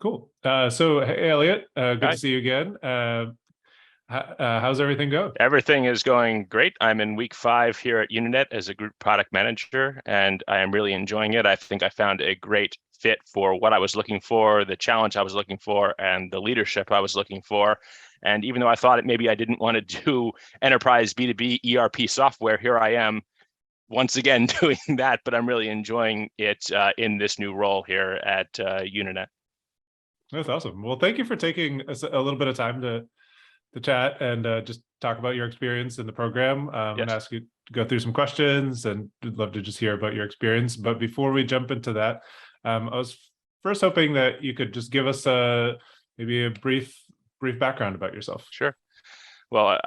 Cool. So, hey, Elliot, good to Hi. see you again. How's everything going? Everything is going great. I'm in week 5 here at Uninet as a group product manager, and I am really enjoying it. I think I found a great fit for what I was looking for, the challenge I was looking for, and the leadership I was looking for. And even though I thought maybe I didn't want to do enterprise B2B ERP software, here I am once again doing that, but I'm really enjoying it in this new role here at Uninet. That's awesome. Well, thank you for taking a little bit of time to chat and just talk about your experience in the program. I'm going to Yes. ask you to go through some questions, and I'd love to just hear about your experience. But before we jump into that, I was first hoping that you could just give us maybe a brief background about yourself. Sure. Well,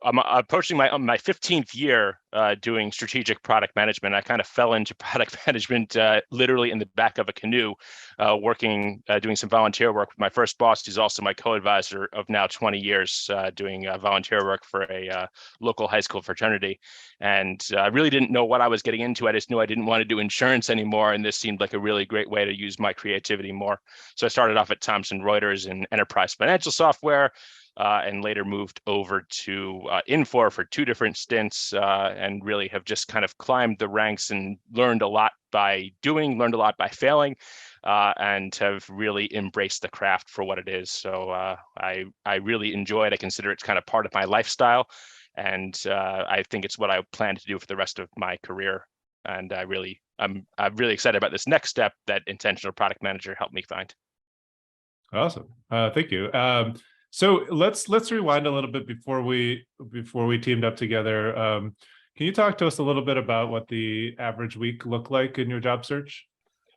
I'm approaching my 15th year doing strategic product management. I kind of fell into product management literally in the back of a canoe, doing some volunteer work with my first boss, who's also my co-advisor of now 20 years, doing volunteer work for a local high school fraternity. And I really didn't know what I was getting into. I just knew I didn't want to do insurance anymore, and this seemed like a really great way to use my creativity more. So I started off at Thomson Reuters in enterprise financial software, and later moved over to Infor for 2 different stints, and really have just kind of climbed the ranks and learned a lot by doing, learned a lot by failing, and have really embraced the craft for what it is. So I really enjoy it. I consider it's kind of part of my lifestyle, and I think it's what I plan to do for the rest of my career. And I'm really excited about this next step that Intentional Product Manager helped me find. Awesome. Thank you. So let's rewind a little bit before we teamed up together. Can you talk to us a little bit about what the average week looked like in your job search?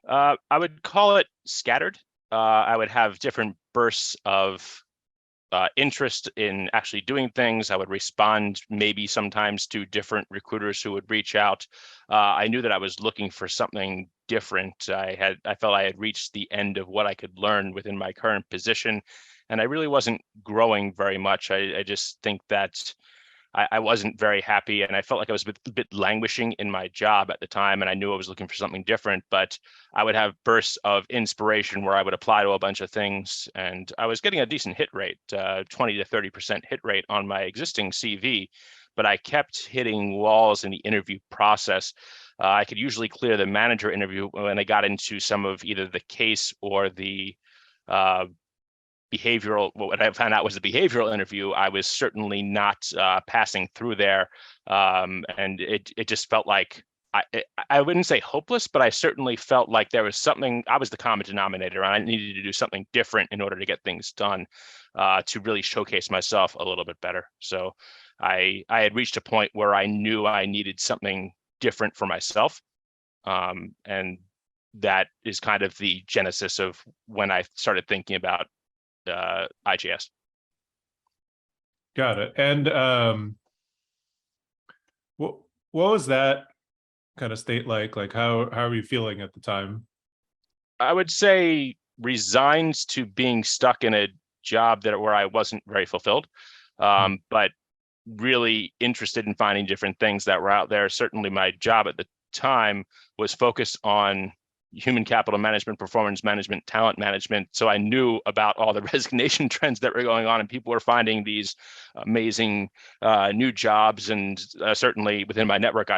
I would call it scattered. I would have different bursts of interest in actually doing things. I would respond maybe sometimes to different recruiters who would reach out. I knew that I was looking for something different. I felt I had reached the end of what I could learn within my current position, and I really wasn't growing very much. I just think that I wasn't very happy, and I felt like I was a bit languishing in my job at the time, and I knew I was looking for something different. But I would have bursts of inspiration where I would apply to a bunch of things, and I was getting a decent hit rate, 20 to 30% hit rate on my existing CV, but I kept hitting walls in the interview process. I could usually clear the manager interview when I got into some of either the case or the behavioral. What I found out was the behavioral interview. I was certainly not passing through there, and it just felt like I wouldn't say hopeless, but I certainly felt like there was something. I was the common denominator, and I needed to do something different in order to get things done, to really showcase myself a little bit better. So I had reached a point where I knew I needed something different for myself, and that is kind of the genesis of when I started thinking about IGS. Got it. And what was that kind of state like? Like how are you feeling at the time? I would say resigned to being stuck in a job where I wasn't very fulfilled, but really interested in finding different things that were out there. Certainly my job at the time was focused on human capital management, performance management, talent management. So I knew about all the resignation trends that were going on, and people were finding these amazing new jobs. And certainly within my network,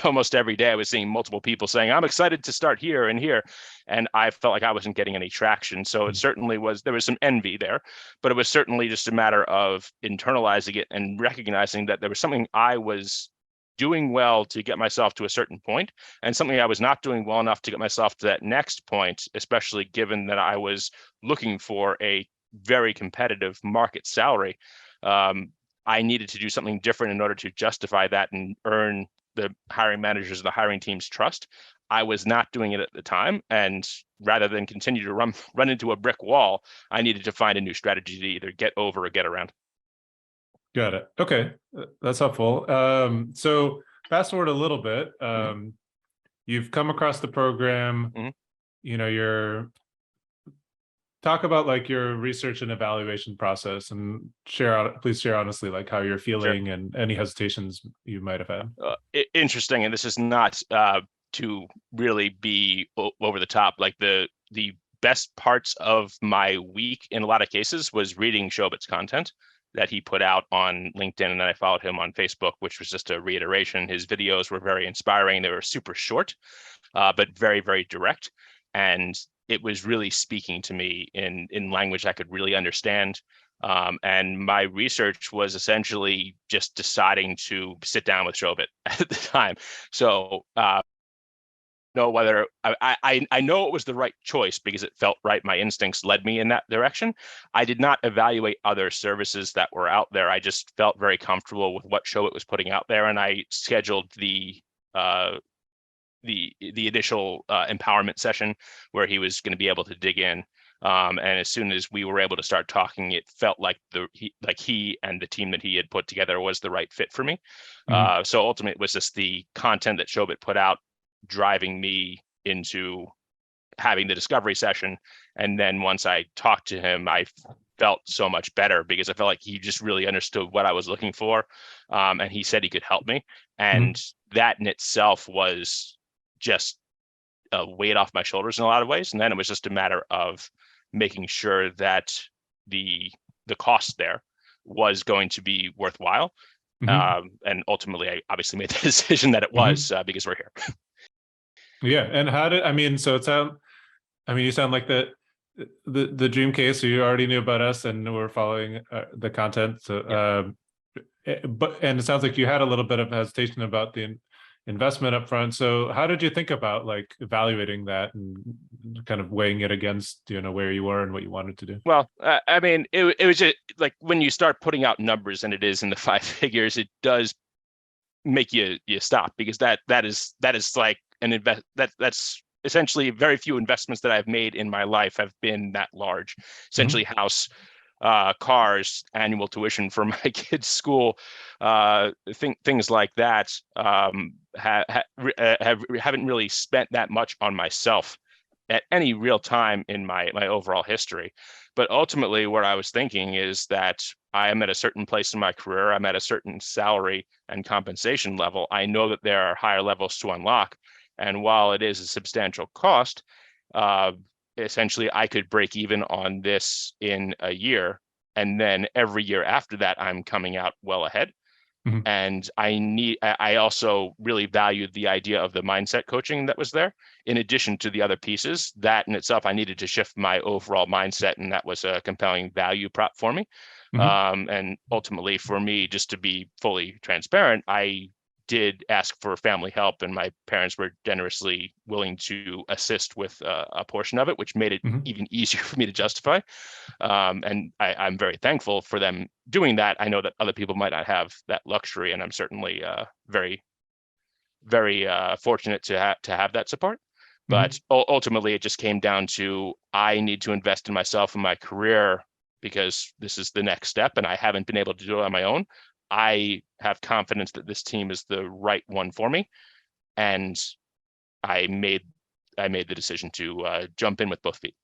almost every day I was seeing multiple people saying, I'm excited to start here and here. And I felt like I wasn't getting any traction. So it certainly there was some envy there, but it was certainly just a matter of internalizing it and recognizing that there was something I was doing well to get myself to a certain point, and something I was not doing well enough to get myself to that next point, especially given that I was looking for a very competitive market salary. I needed to do something different in order to justify that and earn the hiring managers and the hiring team's trust. I was not doing it at the time, and rather than continue to run into a brick wall, I needed to find a new strategy to either get over or get around. Got it. Okay, that's helpful. So fast forward a little bit. You've come across the program. You're talk about like your research and evaluation process, and please share honestly, like how you're feeling. Sure. And any hesitations you might have had. Interesting, and this is not to really be over the top. Like the best parts of my week in a lot of cases was reading Shobit's content that he put out on LinkedIn, and then I followed him on Facebook, which was just a reiteration. His videos were very inspiring. They were super short, but very, very direct. And it was really speaking to me in language I could really understand. And my research was essentially just deciding to sit down with Shobit at the time. So know whether I know it was the right choice because it felt right. My instincts led me in that direction. I did not evaluate other services that were out there. I just felt very comfortable with what Shobit was putting out there, and I scheduled the initial empowerment session where he was going to be able to dig in. And as soon as we were able to start talking, it felt like he and the team that he had put together was the right fit for me. So ultimately, it was just the content that Shobit put out driving me into having the discovery session. And then once I talked to him, I felt so much better because I felt like he just really understood what I was looking for. And he said he could help me. And that in itself was just a weight off my shoulders in a lot of ways. And then it was just a matter of making sure that the cost there was going to be worthwhile. And ultimately, I obviously made the decision that it was because we're here. Yeah. And how did, so you sound like the dream case. So you already knew about us and we're following the content. So, and it sounds like you had a little bit of hesitation about the investment up front. So how did you think about like evaluating that and kind of weighing it against, where you were and what you wanted to do? Well, it was just like when you start putting out numbers and it is in the 5 figures, it does make you stop, because that is like an that's essentially very few investments that I've made in my life have been that large. Essentially house, cars, annual tuition for my kids' school, things like that. Haven't really spent that much on myself at any real time in my overall history. But ultimately, what I was thinking is that I am at a certain place in my career. I'm at a certain salary and compensation level. I know that there are higher levels to unlock. And while it is a substantial cost, essentially I could break even on this in a year. And then every year after that, I'm coming out well ahead. And I also really valued the idea of the mindset coaching that was there. In addition to the other pieces, that in itself, I needed to shift my overall mindset, and that was a compelling value prop for me. And ultimately for me, just to be fully transparent, I did ask for family help, and my parents were generously willing to assist with a portion of it, which made it even easier for me to justify. And I'm very thankful for them doing that. I know that other people might not have that luxury, and I'm certainly very, very fortunate to have that support. But ultimately, it just came down to I need to invest in myself and my career because this is the next step, and I haven't been able to do it on my own. I have confidence that this team is the right one for me, and I made the decision to jump in with both feet.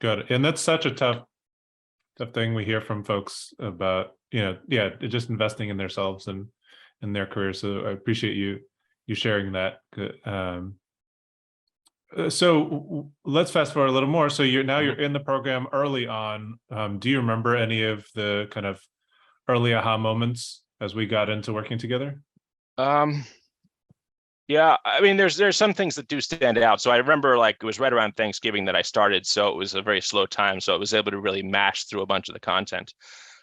Got it. And that's such a tough thing we hear from folks about, just investing in themselves and in their career. So I appreciate you sharing that. So let's fast forward a little more. So you're in the program early on. Do you remember any of the kind of early aha moments as we got into working together? Yeah, there's some things that do stand out. So I remember it was right around Thanksgiving that I started. So it was a very slow time. So I was able to really mash through a bunch of the content.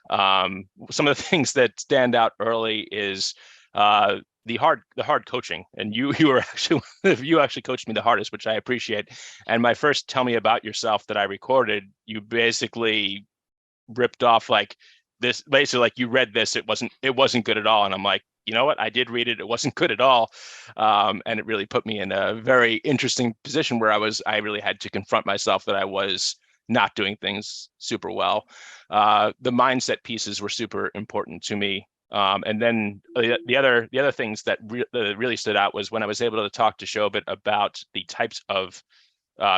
Some of the things that stand out early is the hard coaching. And you were actually, you actually coached me the hardest, which I appreciate. And my first Tell Me About Yourself that I recorded, you basically ripped off this, basically you read this, it wasn't good at all. And I'm like, you know what? I did read it. It wasn't good at all. And it really put me in a very interesting position where I really had to confront myself that I was not doing things super well. The mindset pieces were super important to me. And then the other things that really stood out was when I was able to talk to Shobit about the types of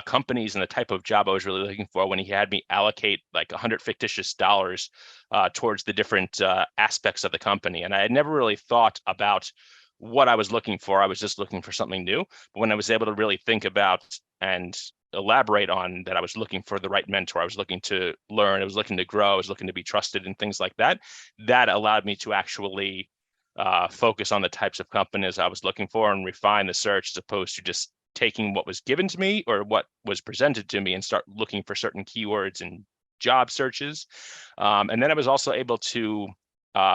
companies and the type of job I was really looking for when he had me allocate $100 fictitious towards the different aspects of the company. And I had never really thought about what I was looking for. I was just looking for something new. But when I was able to really think about and elaborate on that I was looking for the right mentor. I was looking to learn. I was looking to grow. I was looking to be trusted and things like that. That allowed me to actually focus on the types of companies I was looking for and refine the search, as opposed to just taking what was given to me or what was presented to me and start looking for certain keywords and job searches. And then I was also able to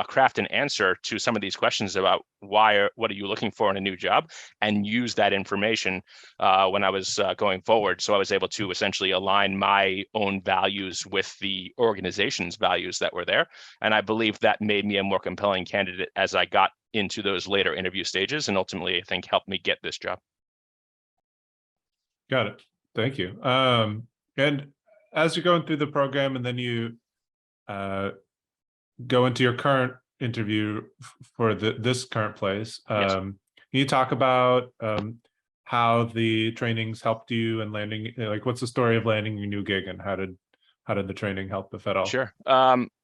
craft an answer to some of these questions about what are you looking for in a new job, and use that information when I was going forward. So I was able to essentially align my own values with the organization's values that were there. And I believe that made me a more compelling candidate as I got into those later interview stages, and ultimately I think helped me get this job. Got it. Thank you. And as you're going through the program and then you go into your current interview for this current place, Yes. can you talk about how the trainings helped you in landing, like what's the story of landing your new gig, and how did the training help, if at all? Sure.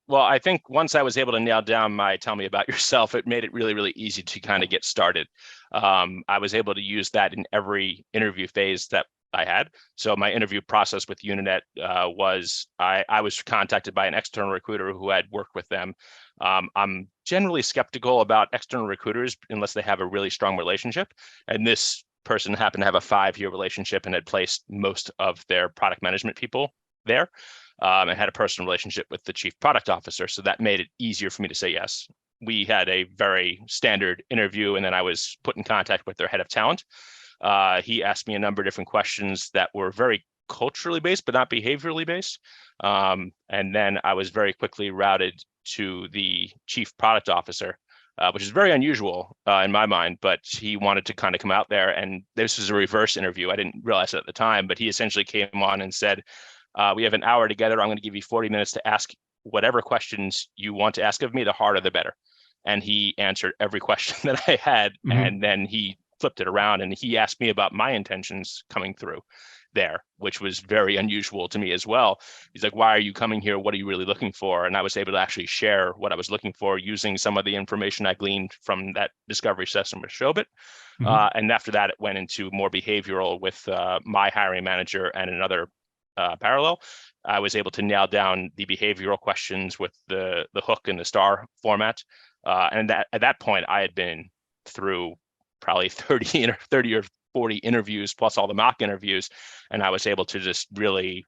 Well, I think once I was able to nail down my tell me about yourself, it made it really, really easy to kind of get started. I was able to use that in every interview phase that I had. So my interview process with Uninet was I was contacted by an external recruiter who had worked with them. I'm generally skeptical about external recruiters unless they have a really strong relationship. And this person happened to have a 5-year relationship and had placed most of their product management people there, and had a personal relationship with the chief product officer. So that made it easier for me to say yes. We had a very standard interview, and then I was put in contact with their head of talent. He asked me a number of different questions that were very culturally based, but not behaviorally based. And then I was very quickly routed to the chief product officer, which is very unusual in my mind, but he wanted to kind of come out there. And this was a reverse interview. I didn't realize it at the time, but he essentially came on and said, we have an hour together. I'm going to give you 40 minutes to ask whatever questions you want to ask of me, the harder, the better. And he answered every question that I had. Mm-hmm. And then he flipped it around and he asked me about my intentions coming through there, which was very unusual to me as well. He's like, why are you coming here? What are you really looking for? And I was able to actually share what I was looking for using some of the information I gleaned from that discovery session with Shobit. Mm-hmm. And after that, it went into more behavioral with my hiring manager and another parallel. I was able to nail down the behavioral questions with the hook and the star format. And that at that point, I had been through probably 30 or 40 interviews plus all the mock interviews. And I was able to just really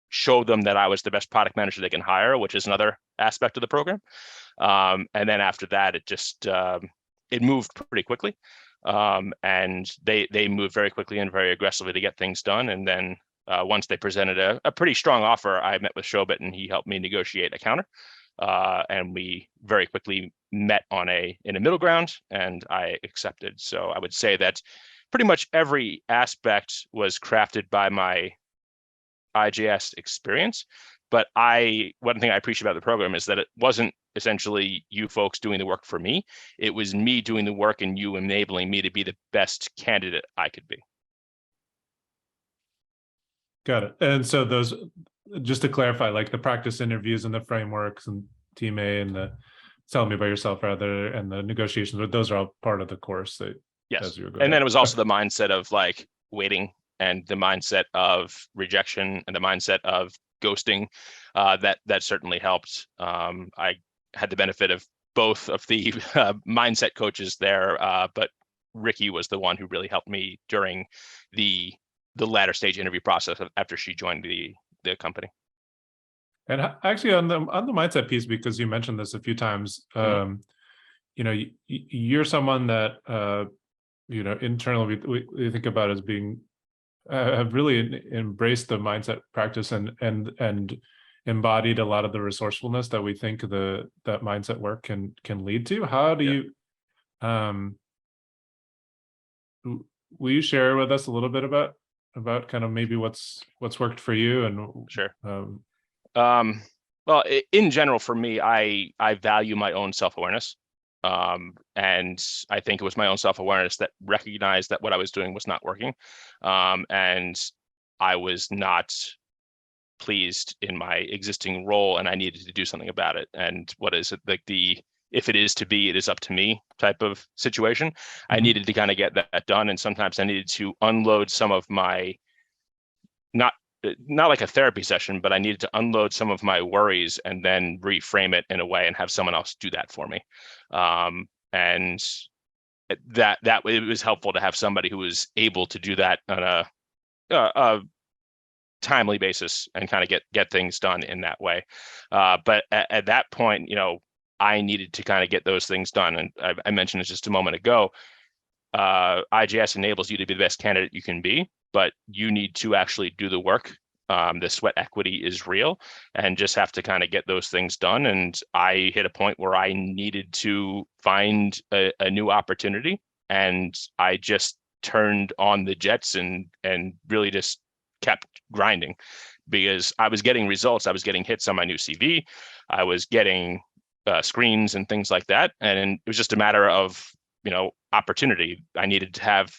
show them that I was the best product manager they can hire, which is another aspect of the program. And then after that, it just, it moved pretty quickly. And they moved very quickly and very aggressively to get things done. And then once they presented a pretty strong offer, I met with Shobit and he helped me negotiate a counter. And we very quickly met in a middle ground, and I accepted. So I would say that pretty much every aspect was crafted by my IJS experience. But one thing I appreciate about the program is that it wasn't essentially you folks doing the work for me. It was me doing the work and you enabling me to be the best candidate I could be. Got it. And so those, just to clarify, like the practice interviews and the frameworks and Team A and the tell me about yourself rather, and the negotiations, those are all part of the course that, yes. And then it was also the mindset of like waiting and the mindset of rejection and the mindset of ghosting that certainly helped. I had the benefit of both of the mindset coaches there, but Ricky was the one who really helped me during the latter stage interview process after she joined the company. And actually on the mindset piece, because you mentioned this a few times, mm-hmm. You know, you're someone that, you know, internally we think about as being, have really embraced the mindset practice and embodied a lot of the resourcefulness that we think that mindset work can lead to. How do you, will you share with us a little bit about kind of maybe what's worked for you? And sure. Well, in general, for me, I value my own self-awareness. And I think it was my own self-awareness that recognized that what I was doing was not working. And I was not pleased in my existing role and I needed to do something about it. And what is it, like if it is to be, it is up to me type of situation. Mm-hmm. I needed to kind of get that done. And sometimes I needed to unload some of my not like a therapy session, but I needed to unload some of my worries and then reframe it in a way and have someone else do that for me. And that it was helpful to have somebody who was able to do that on a timely basis and kind of get things done in that way. But at that point, I needed to kind of get those things done. And I mentioned this just a moment ago. IGS enables you to be the best candidate you can be, but you need to actually do the work. The sweat equity is real, and just have to kind of get those things done. And I hit a point where I needed to find a new opportunity, and I just turned on the jets and really just kept grinding, because I was getting results. I was getting hits on my new CV. I was getting screens and things like that. And it was just a matter of, opportunity. I needed to have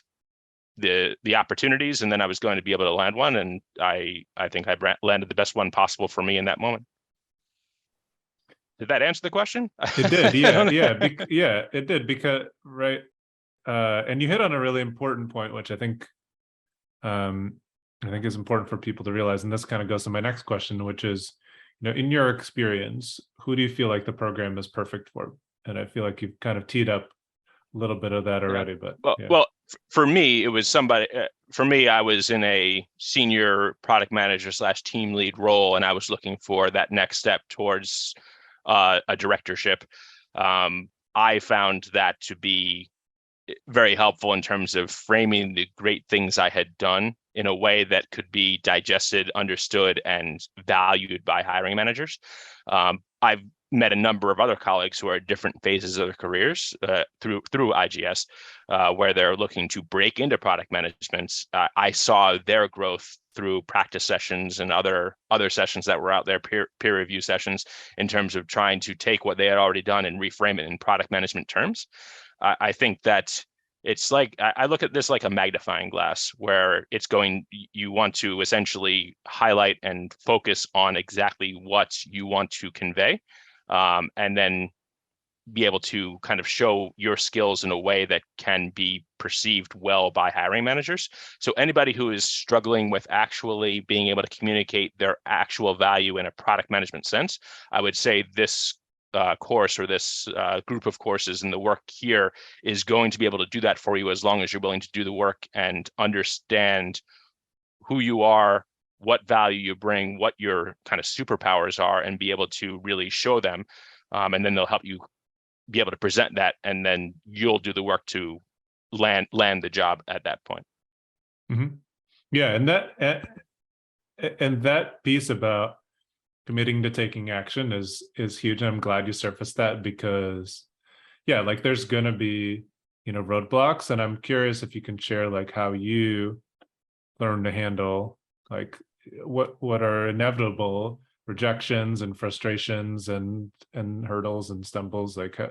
the opportunities, and then I was going to be able to land one. And I think I landed the best one possible for me in that moment. Did that answer the question? It did. Yeah. It did, because, right. And you hit on a really important point, which I think is important for people to realize. And this kind of goes to my next question, which is, in your experience, who do you feel like the program is perfect for? And I feel like you've kind of teed up a little bit of that already, but well, for me, it was somebody. For me, I was in a senior product manager / team lead role, and I was looking for that next step towards a directorship. I found that to be very helpful in terms of framing the great things I had done in a way that could be digested, understood, and valued by hiring managers. I've met a number of other colleagues who are at different phases of their careers through IGS, where they're looking to break into product management. I saw their growth through practice sessions and other sessions that were out there, peer review sessions, in terms of trying to take what they had already done and reframe it in product management terms. I think that it's like, I look at this like a magnifying glass, where you want to essentially highlight and focus on exactly what you want to convey, and then be able to kind of show your skills in a way that can be perceived well by hiring managers. So anybody who is struggling with actually being able to communicate their actual value in a product management sense, I would say this course, or this group of courses, and the work here is going to be able to do that for you, as long as you're willing to do the work and understand who you are, what value you bring, what your kind of superpowers are, and be able to really show them. And then they'll help you be able to present that, and then you'll do the work to land the job at that point. Mm-hmm. Yeah, and that piece about committing to taking action is huge. And I'm glad you surfaced that, because like there's gonna be roadblocks, and I'm curious if you can share like how you learn to handle like what are inevitable rejections and frustrations and hurdles and stumbles, like I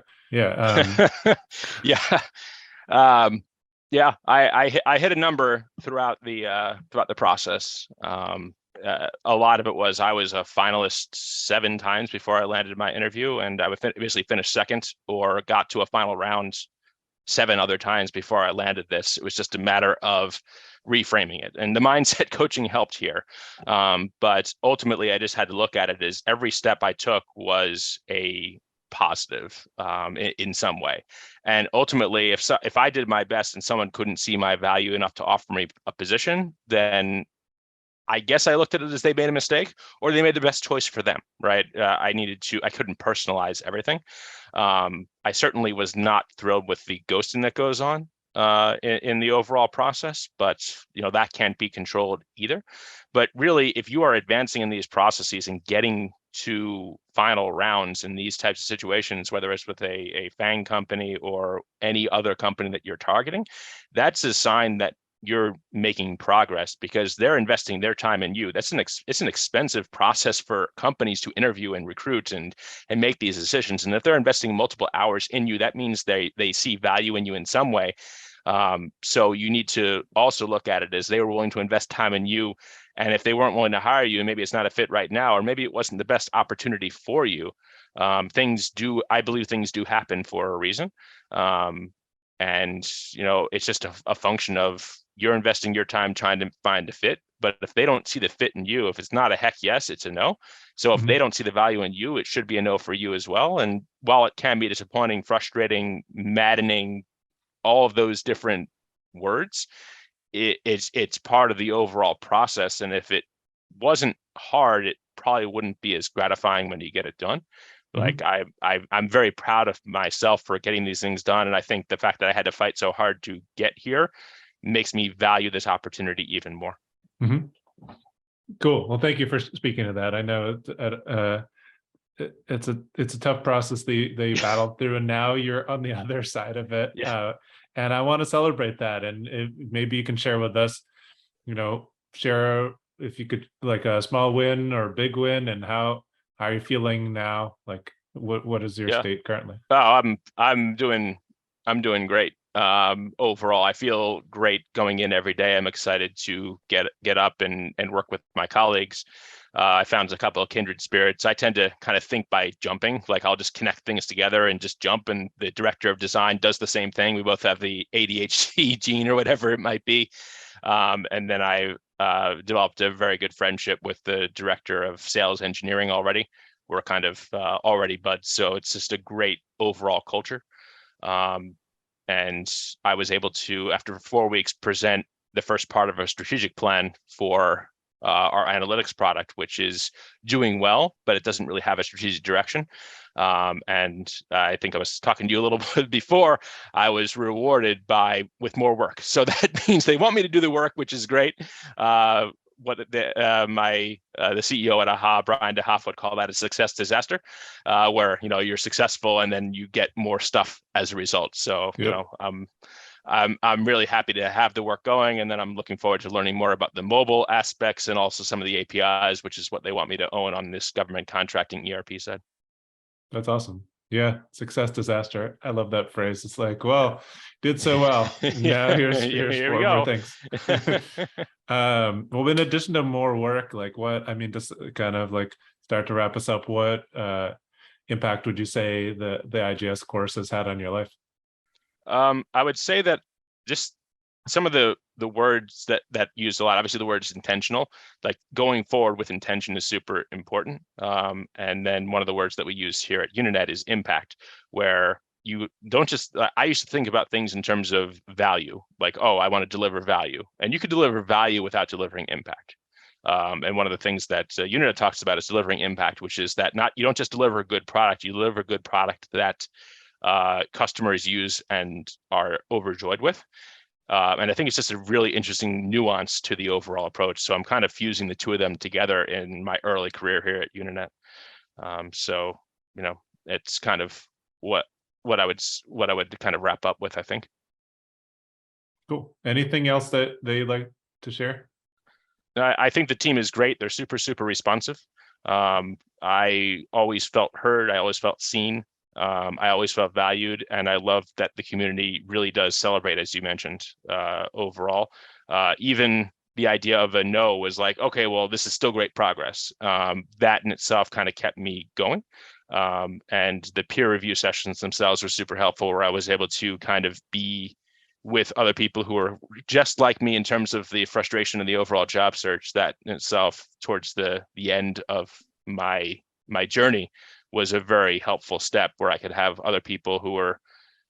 hit a number throughout the process. A lot of it was, I was a finalist 7 times before I landed my interview, and I would basically finish second or got to a final round 7 other times before I landed this. It was just a matter of reframing it, and the mindset coaching helped here. But ultimately, I just had to look at it as every step I took was a positive in some way. And ultimately, if I did my best and someone couldn't see my value enough to offer me a position, then I guess I looked at it as they made a mistake, or they made the best choice for them, right? I couldn't personalize everything. I certainly was not thrilled with the ghosting that goes on in the overall process, but that can't be controlled either. But really, if you are advancing in these processes and getting to final rounds in these types of situations, whether it's with a FANG company or any other company that you're targeting, that's a sign that you're making progress, because they're investing their time in you. It's an expensive process for companies to interview and recruit and make these decisions. And if they're investing multiple hours in you, that means they see value in you in some way. So you need to also look at it as they were willing to invest time in you. And if they weren't willing to hire you, maybe it's not a fit right now, or maybe it wasn't the best opportunity for you. I believe things do happen for a reason. And it's just a function of you're investing your time trying to find a fit, but if they don't see the fit in you, if it's not a heck yes, it's a no. So if they don't see the value in you, it should be a no for you as well. And while it can be disappointing, frustrating, maddening, all of those different words, it's part of the overall process. And if it wasn't hard, it probably wouldn't be as gratifying when you get it done. Like I'm very proud of myself for getting these things done. And I think the fact that I had to fight so hard to get here makes me value this opportunity even more. Cool. Well, thank you for speaking to that. I know it's a tough process that you battled through, and now you're on the other side of it. Yeah. And I want to celebrate that. And maybe you can share with us, share if you could, like a small win or a big win, and how are you feeling now? Like what is your state currently? Oh, I'm doing great. Overall, I feel great going in every day. I'm excited to get up and work with my colleagues. I found a couple of kindred spirits. I tend to kind of think by jumping, like I'll just connect things together and just jump. And the director of design does the same thing. We both have the ADHD gene or whatever it might be. And then I developed a very good friendship with the director of sales engineering already. We're kind of already buds. So it's just a great overall culture. And I was able to, after 4 weeks, present the first part of a strategic plan for our analytics product, which is doing well, but it doesn't really have a strategic direction. And I think I was talking to you a little bit before. I was rewarded with more work. So that means they want me to do the work, which is great. The CEO at AHA, Brian DeHoff, would call that a success disaster, where you're successful and then you get more stuff as a result. So I'm really happy to have the work going, and then I'm looking forward to learning more about the mobile aspects and also some of the APIs, which is what they want me to own on this government contracting ERP side. That's awesome. Yeah, success disaster. I love that phrase. It's like, well, did so well. Now here's Here four more things. Well, in addition to more work, like just kind of like start to wrap us up, what impact would you say the IGS course has had on your life? I would say that just some of the words that used a lot, obviously the word is intentional, like going forward with intention is super important. And then one of the words that we use here at Uninet is impact, where you don't just, I used to think about things in terms of value, like, oh, I want to deliver value, and you could deliver value without delivering impact. And one of the things that Uninet talks about is delivering impact, which is that you don't just deliver a good product, you deliver a good product that customers use and are overjoyed with. And I think it's just a really interesting nuance to the overall approach. So I'm kind of fusing the two of them together in my early career here at Uninet. So it's kind of what I would kind of wrap up with, I think. Cool. Anything else that they'd like to share? I think the team is great. They're super, super responsive. I always felt heard. I always felt seen. I always felt valued, and I love that the community really does celebrate, as you mentioned, overall. Even the idea of a no was like, okay, well, this is still great progress. That in itself kind of kept me going. And the peer review sessions themselves were super helpful, where I was able to kind of be with other people who are just like me in terms of the frustration of the overall job search. That in itself, towards the end of my journey, was a very helpful step, where I could have other people who were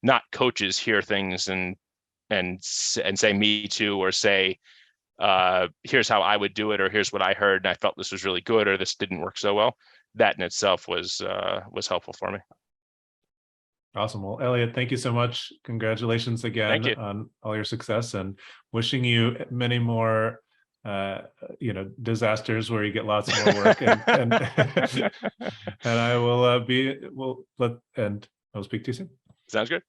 not coaches hear things and say me too, or say, here's how I would do it, or here's what I heard and I felt this was really good, or this didn't work so well. That in itself was helpful for me. Awesome. Well, Elliot, thank you so much. Congratulations again on all your success, and wishing you many more disasters where you get lots more work, and and I'll speak to you soon. Sounds good.